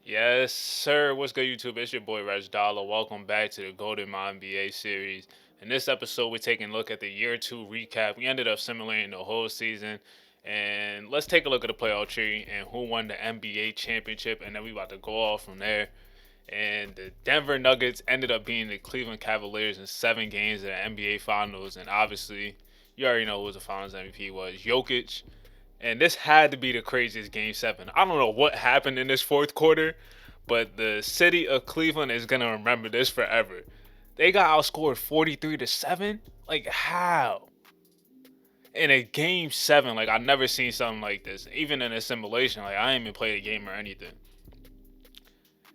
Yes, sir. What's good, YouTube? It's your boy RegDolla. Welcome back to the Golden My NBA series. In this episode, we're taking a look at the year two recap. We ended up simulating the whole season. And let's take a look at the playoff tree and who won the NBA championship. And then we about to go off from there. And the Denver Nuggets ended up being the Cleveland Cavaliers in 7 games of the NBA Finals. And obviously, you already know who the Finals MVP was, Jokic. And this had to be the craziest game seven. I don't know what happened in this fourth quarter, but the city of Cleveland is gonna remember this forever. They got outscored 43-7. Like how? In a game seven, like I've never seen something like this. Even in a simulation, like I ain't even played a game or anything.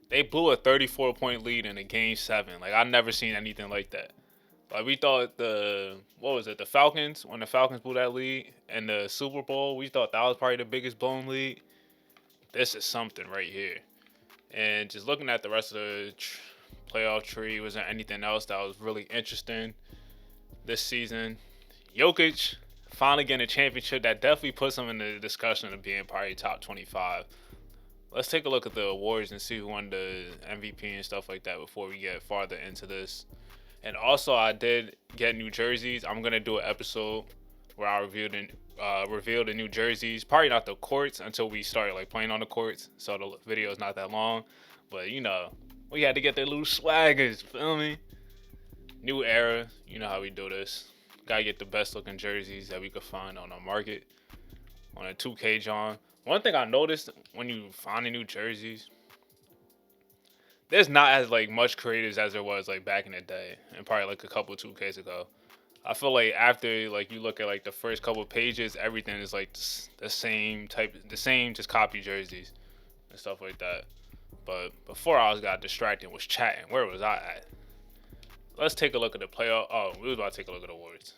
They blew a 34-point lead in a game seven. Like I've never seen anything like that. Like we thought the Falcons, when the Falcons blew that lead in the Super Bowl, we thought that was probably the biggest blown lead. This is something right here. And just looking at the rest of the playoff tree, was there anything else that was really interesting this season? Jokic finally getting a championship that definitely puts him in the discussion of being probably top 25. Let's take a look at the awards and see who won the MVP and stuff like that before we get farther into this. And also, I did get new jerseys. I'm gonna do an episode where I reveal the new jerseys. Probably not the courts until we start like playing on the courts, so the video is not that long. But we had to get the little swaggers. Feel me? New era. You know how we do this. Gotta get the best looking jerseys that we could find on the market on a 2K John. One thing I noticed when you find the new jerseys, there's not as like much creators as there was like back in the day, and probably like a couple 2Ks ago. I feel like after like you look at like the first couple pages, everything is like the same type, the same just copy jerseys and stuff like that. But before I was got distracted and was chatting, where was I at? Let's take a look at the playoff. Oh, we was about to take a look at the awards.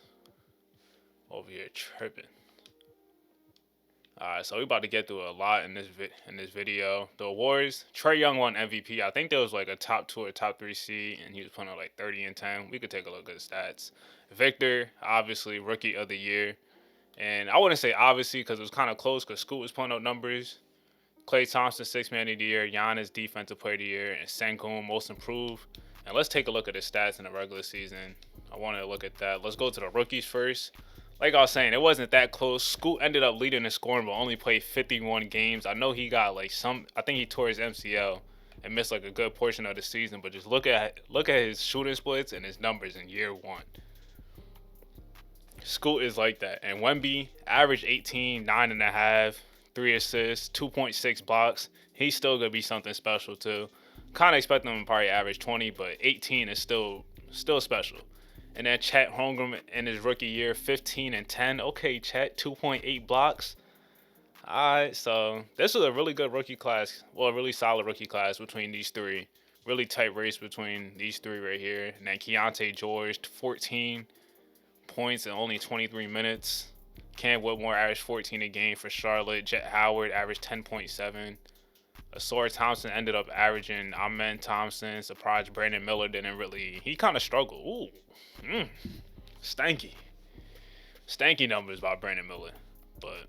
Over here tripping. Alright, so we about to get through a lot in this video. The awards: Trae Young won MVP. I think there was like a top two or top three seed, and he was putting up like 30 and 10. We could take a look at the stats. Victor, obviously rookie of the year, and I wouldn't say obviously because it was kind of close because Scoot was putting up numbers. Klay Thompson, six man of the year. Giannis, defensive player of the year, and Sengun, most improved. And let's take a look at his stats in the regular season. I want to look at that. Let's go to the rookies first. Like I was saying, it wasn't that close. Scoot ended up leading the scoring, but only played 51 games. I know he got like I think he tore his MCL and missed like a good portion of the season. But just look at his shooting splits and his numbers in year one. Scoot is like that. And Wemby averaged 18, 9.5, 3 assists, 2.6 blocks. He's still gonna be something special too. Kind of expect him to probably average 20, but 18 is still special. And then Chet Holmgren in his rookie year, 15 and 10. Okay, Chet, 2.8 blocks. All right, so this was a really good rookie class. Well, a really solid rookie class between these three. Really tight race between these three right here. And then Keontae George, 14 points in only 23 minutes. Cam Whitmore averaged 14 a game for Charlotte. Jet Howard averaged 10.7. Asor Thompson ended up averaging Amen Thompson. Surprised Brandon Miller didn't really. He kind of struggled. Ooh. Stanky. Stanky numbers by Brandon Miller. But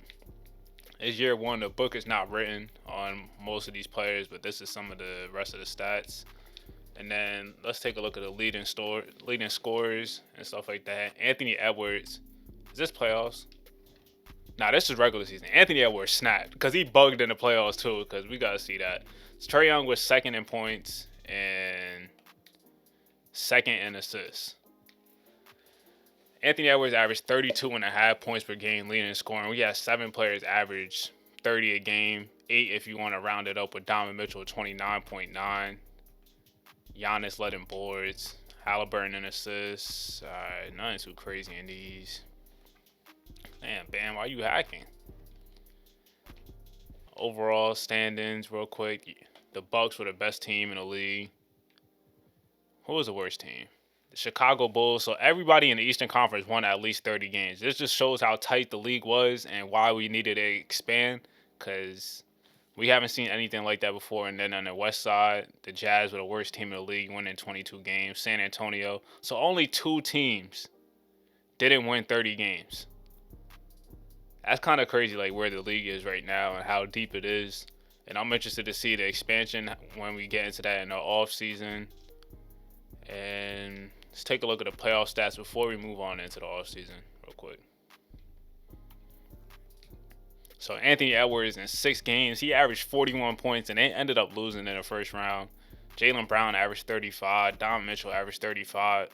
it's year one. The book is not written on most of these players, but this is some of the rest of the stats. And then let's take a look at the leading scorers and stuff like that. Anthony Edwards. Is this playoffs? Nah, this is regular season. Anthony Edwards snapped because he bugged in the playoffs too. Because we gotta see that. Trae Young was second in points and second in assists. Anthony Edwards averaged 32.5 points per game, leading in scoring. We had 7 players average 30 a game, 8 if you want to round it up with Donovan Mitchell 29.9. Giannis led in boards, Halliburton in assists. Alright, nothing too crazy in these. Man, Bam, why are you hacking? Overall standings, real quick. The Bucks were the best team in the league. Who was the worst team? The Chicago Bulls. So everybody in the Eastern Conference won at least 30 games. This just shows how tight the league was and why we needed to expand. Because we haven't seen anything like that before. And then on the West side, the Jazz were the worst team in the league, winning 22 games. San Antonio. So only 2 teams didn't win 30 games. That's kind of crazy, like where the league is right now and how deep it is. And I'm interested to see the expansion when we get into that in the off season. And let's take a look at the playoff stats before we move on into the off season real quick. So Anthony Edwards in 6 games, he averaged 41 points, and they ended up losing in the first round. Jaylen Brown averaged 35. Don Mitchell averaged 35.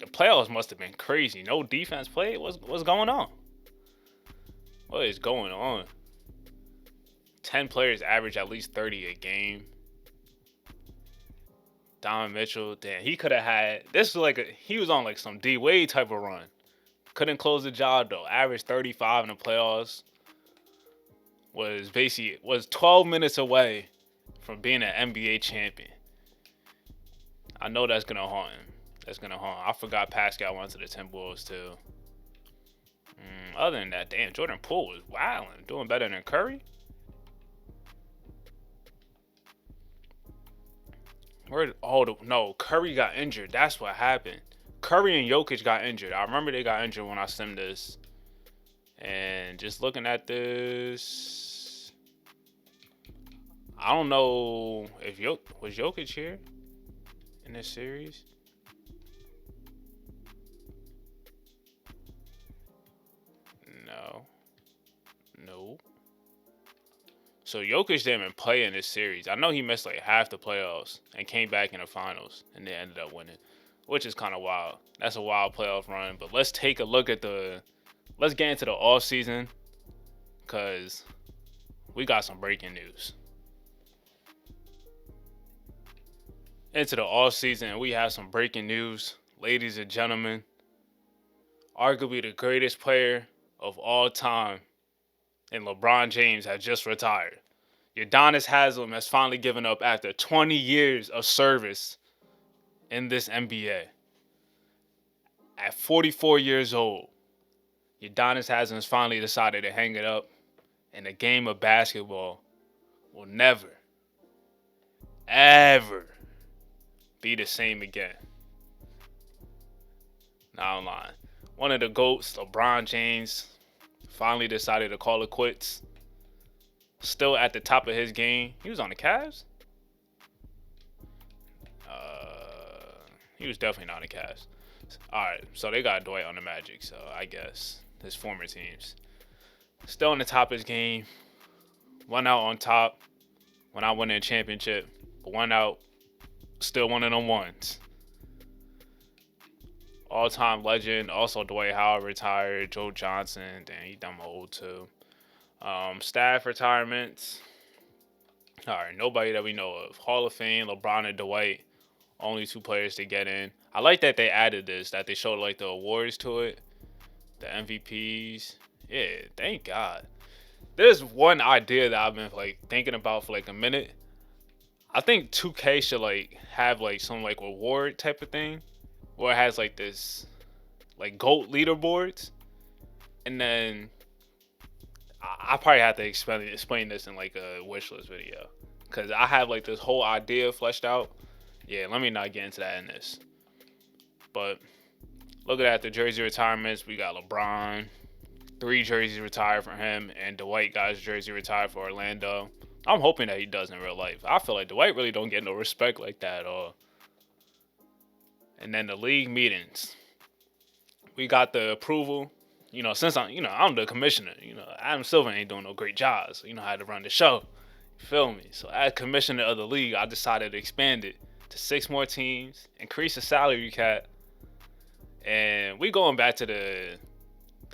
The playoffs must have been crazy. No defense played. What's going on? What is going on? 10 players average at least 30 a game. Don Mitchell, damn, he could have had. This was like he was on like some D Wade type of run. Couldn't close the job though. Averaged 35 in the playoffs. Was 12 minutes away from being an NBA champion. I know that's gonna haunt him. That's gonna haunt. I forgot Pascal went to the Timberwolves too. Other than that, damn, Jordan Poole was wilding, doing better than Curry. No, Curry got injured. That's what happened. Curry and Jokic got injured. I remember they got injured when I simmed this. And just looking at this, I don't know if was Jokic here in this series. No. So Jokic didn't even play in this series. I know he missed like half the playoffs and came back in the finals, and they ended up winning, which is kind of wild. That's a wild playoff run. But let's take a look at let's get into the off season, because we got some breaking news. Into the off season, we have some breaking news, ladies and gentlemen. Arguably the greatest player of all time, and LeBron James has just retired. Udonis Haslem has finally given up after 20 years of service in this NBA. At 44 years old, Udonis Haslem has finally decided to hang it up, and the game of basketball will never, ever be the same again. Now I'm lying. One of the GOATs, LeBron James, finally decided to call it quits. Still at the top of his game. He was on the Cavs? He was definitely not on the Cavs. Alright, so they got Dwight on the Magic, so I guess his former teams. Still on the top of his game. One out on top when I won a championship. But one out, still one of them ones. All-time legend. Also, Dwight Howard retired. Joe Johnson. Damn, he dumb old too. Staff retirements. All right, nobody that we know of. Hall of Fame, LeBron and Dwight. Only 2 players to get in. I like that they added this, that they showed like the awards to it. The MVPs. Yeah, thank God. There's one idea that I've been like thinking about for like a minute. I think 2K should like have like some like reward type of thing, where it has like this like GOAT leaderboards, and then I probably have to explain this in like a wish list video, because I have like this whole idea fleshed out. Yeah, let me not get into that in this. But looking at the jersey retirements, we got LeBron, 3 jerseys retired for him, and Dwight got his jersey retired for Orlando. I'm hoping that he does in real life. I feel like Dwight really don't get no respect like that at all. And then the league meetings. We got the approval. You know, since I'm the commissioner. You know, Adam Silver ain't doing no great job, so you know how to run the show. You feel me? So as commissioner of the league, I decided to expand it to 6 more teams, increase the salary cap, and we going back to the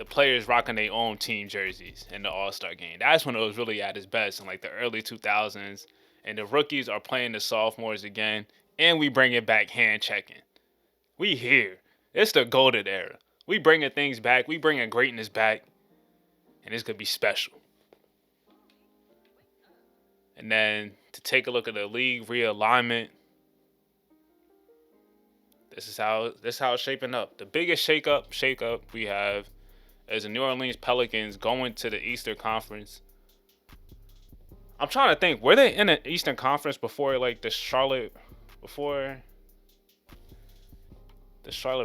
players rocking their own team jerseys in the All-Star game. That's when it was really at its best, in like the early 2000s. And the rookies are playing the sophomores again, and we bringing back hand checking. We here. It's the golden era. We bringing things back. We bringing greatness back, and it's gonna be special. And then to take a look at the league realignment, this is how it's shaping up. The biggest shakeup we have is the New Orleans Pelicans going to the Eastern Conference. I'm trying to think, were they in the Eastern Conference before like the Charlotte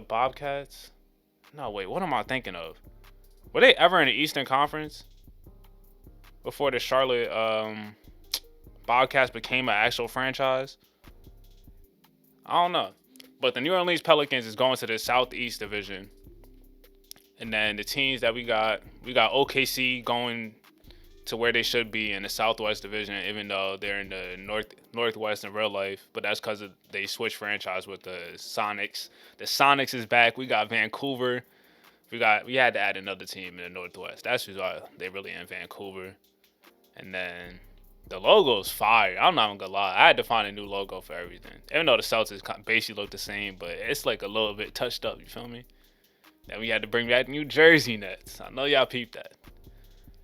Bobcats? No, wait, what am I thinking of? Were they ever in the Eastern Conference before the Charlotte Bobcats became an actual franchise. I don't know. But the New Orleans Pelicans is going to the Southeast Division. And then the teams that we got OKC going to where they should be in the Southwest Division, even though they're in the Northwest in real life. But that's because they switched franchise with the Sonics. The Sonics is back. We got Vancouver. We had to add another team in the Northwest. That's why they really in Vancouver. And then the logo's fire. I'm not even gonna lie. I had to find a new logo for everything. Even though the Celtics basically look the same, but it's like a little bit touched up. You feel me? Then we had to bring back New Jersey Nets. I know y'all peeped that.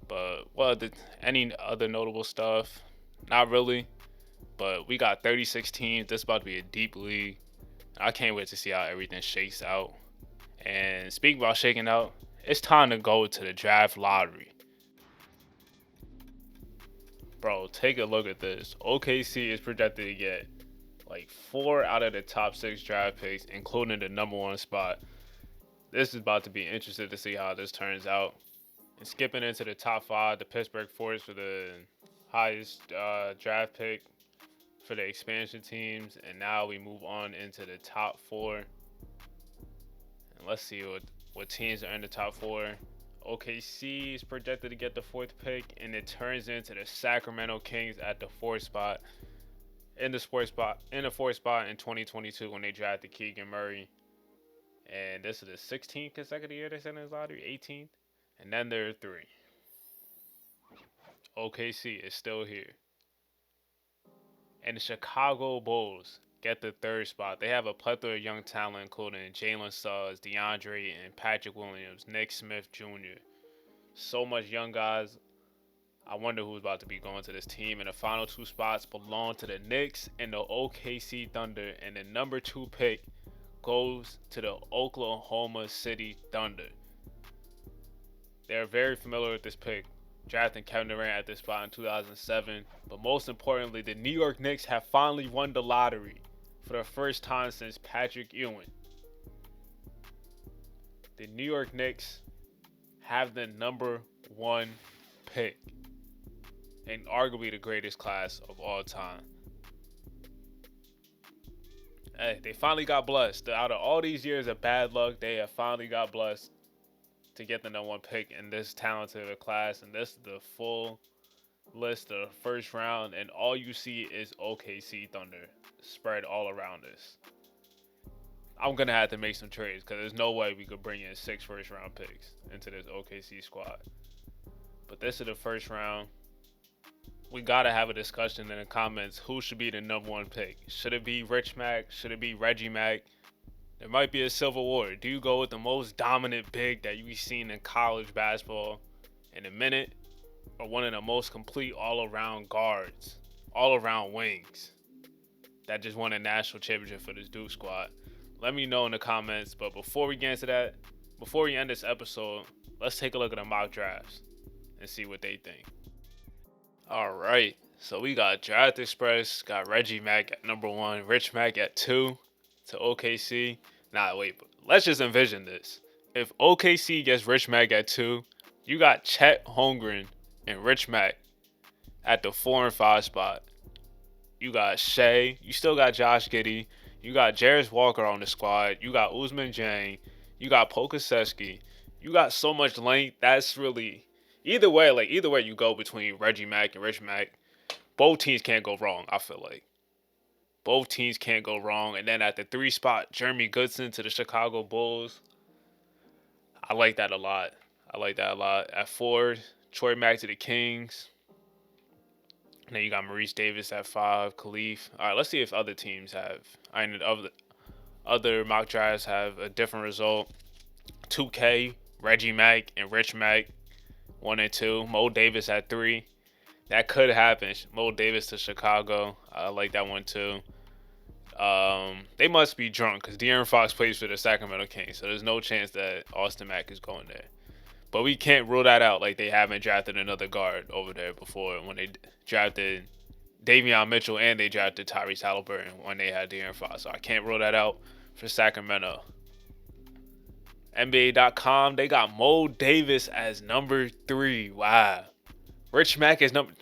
But any other notable stuff? Not really. But we got 36 teams. This is about to be a deep league. I can't wait to see how everything shakes out. And speaking about shaking out, it's time to go to the draft lottery. Bro, take a look at this. OKC is projected to get like 4 out of the top 6 draft picks, including the number 1 spot. This is about to be interesting to see how this turns out. And skipping into the top 5, the Pittsburgh Force for the highest draft pick for the expansion teams. And now we move on into the top 4. And let's see what teams are in the top 4. OKC is projected to get the 4th pick, and it turns into the Sacramento Kings at the 4th spot. In the 4th spot in 2022 when they drafted Keegan Murray. And this is the 16th consecutive year they sent in this lottery, 18th. And then there are 3. OKC is still here. And the Chicago Bulls get the 3rd spot. They have a plethora of young talent, including Jalen Suggs, DeAndre, and Patrick Williams, Nick Smith Jr. So much young guys. I wonder who's about to be going to this team. And the final 2 spots belong to the Knicks and the OKC Thunder. And the number 2 pick goes to the Oklahoma City Thunder. They're very familiar with this pick, drafting Kevin Durant at this spot in 2007. But most importantly, the New York Knicks have finally won the lottery for the first time since Patrick Ewing. The New York Knicks have the number 1 pick and arguably the greatest class of all time. Hey, they finally got blessed. Out of all these years of bad luck, they have finally got blessed to get the number 1 pick in this talented a class. And this is the full list of the first round. And all you see is OKC Thunder spread all around this. I'm going to have to make some trades because there's no way we could bring in 6 first-round picks into this OKC squad. But this is the first round. We got to have a discussion in the comments. Who should be the number 1 pick? Should it be Rich Mack? Should it be Reggie Mack? There might be a civil war. Do you go with the most dominant big that you've seen in college basketball in a minute? Or one of the most complete all-around guards? All-around wings? That just won a national championship for this Duke squad? Let me know in the comments. But before we get into that, before we end this episode, let's take a look at the mock drafts and see what they think. Alright, so we got Draft Express, got Reggie Mack at number 1, Rich Mack at 2 to OKC. Nah, wait, but let's just envision this. If OKC gets Rich Mack at 2, you got Chet Holmgren and Rich Mack at the 4 and 5 spot. You got Shea, you still got Josh Giddey, you got Jarris Walker on the squad, you got Ousmane Dieng, you got Pokusevski. You got so much length. That's really either way you go between Reggie Mack and Rich Mack, both teams can't go wrong, I feel like. Both teams can't go wrong. And then at the 3 spot, Jeremy Goodson to the Chicago Bulls. I like that a lot. At 4, Troy Mack to the Kings. And then you got Maurice Davis at 5, Khalif. All right, let's see if other teams have. Other mock drafts have a different result. 2K, Reggie Mack and Rich Mack, 1 and 2. Mo Davis at 3. That could happen. Mo Davis to Chicago. I like that one too. They must be drunk because De'Aaron Fox plays for the Sacramento Kings, so there's no chance that Austin Mack is going there. But we can't rule that out, like they haven't drafted another guard over there before when they drafted Davion Mitchell and they drafted Tyrese Halliburton when they had De'Aaron Fox. So I can't rule that out for Sacramento. NBA.com, they got Mo Davis as number 3. Wow. Rich Mac at number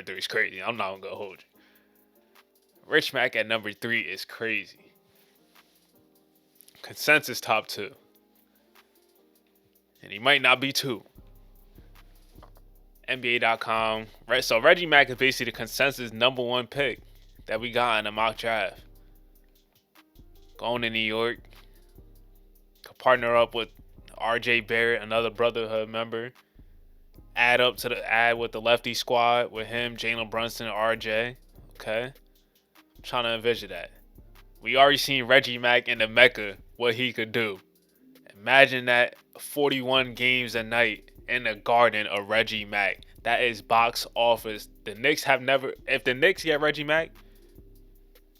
3 is crazy. I'm not gonna hold you. Rich Mac at number 3 is crazy. Consensus top 2. And he might not be 2. NBA.com. Right, so Reggie Mack is basically the consensus number 1 pick that we got in the mock draft. Going to New York. Could partner up with RJ Barrett, another Brotherhood member. Add with the lefty squad with him, Jalen Brunson, and RJ. Okay. I'm trying to envision that. We already seen Reggie Mack in the Mecca, what he could do. Imagine that 41 games a night in the Garden of Reggie Mack. That is box office. The Knicks if the Knicks get Reggie Mack,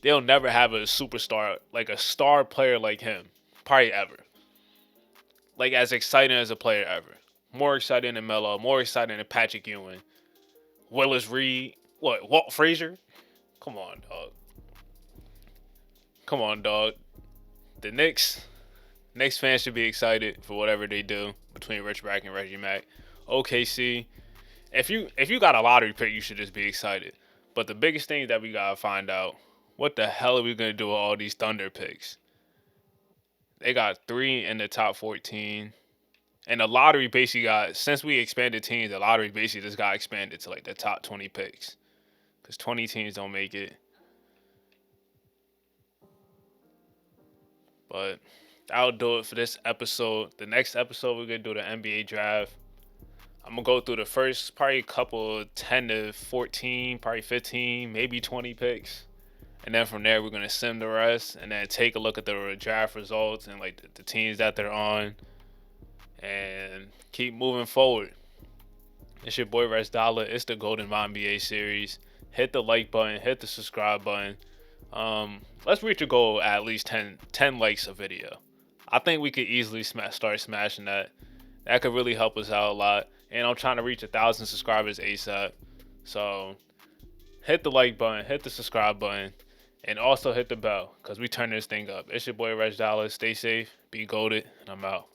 they'll never have a superstar, like a star player like him. Probably ever. Like as exciting as a player ever. More exciting than Melo. More exciting than Patrick Ewing. Willis Reed. Walt Frazier? Come on, dog. The Knicks fans should be excited for whatever they do between Rich Mack and Reggie Mack. OKC. If you got a lottery pick, you should just be excited. But the biggest thing that we gotta find out, what the hell are we gonna do with all these Thunder picks? They got 3 in the top 14. And the lottery basically since we expanded teams, the lottery basically just got expanded to like the top 20 picks. Because 20 teams don't make it. But that'll do it for this episode. The next episode, we're going to do the NBA draft. I'm going to go through the first probably a couple 10 to 14, probably 15, maybe 20 picks. And then from there, we're going to sim the rest. And then take a look at the draft results and like the teams that they're on. And keep moving forward. It's your boy RegDolla. It's the Golden NBA series. Hit the like button. Hit the subscribe button. Let's reach a goal at least 10 likes a video. I think we could easily start smashing that. That could really help us out a lot. And I'm trying to reach 1,000 subscribers ASAP. So hit the like button. Hit the subscribe button. And also hit the bell. Because we turn this thing up. It's your boy RegDolla. Stay safe. Be goated. And I'm out.